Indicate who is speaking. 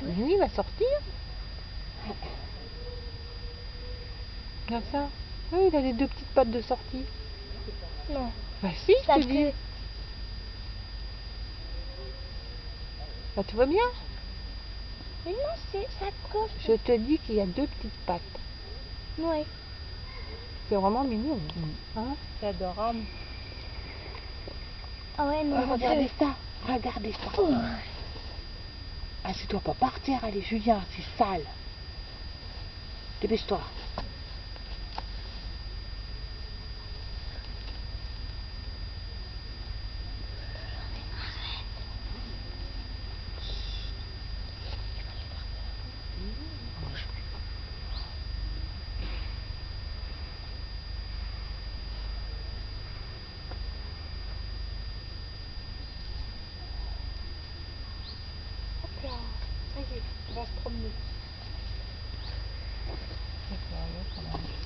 Speaker 1: Oui, il va sortir. Regarde ça. Oui, il a les deux petites pattes de sortie.
Speaker 2: Non.
Speaker 1: Bah si, je
Speaker 2: Ça
Speaker 1: te dis.
Speaker 2: peut.
Speaker 1: Bah tu vois bien.
Speaker 2: Mais non, c'est ça colle.
Speaker 1: Je te dis qu'il y a deux petites pattes.
Speaker 2: Ouais.
Speaker 1: C'est vraiment mignon. Hein?
Speaker 3: C'est adorable.
Speaker 2: Ah ouais, non.
Speaker 3: Regardez ça. Regardez ça. Assieds-toi pas par terre, allez Julien, c'est sale. Dépêche-toi.
Speaker 1: Hop là. Ça y est, on va se promener.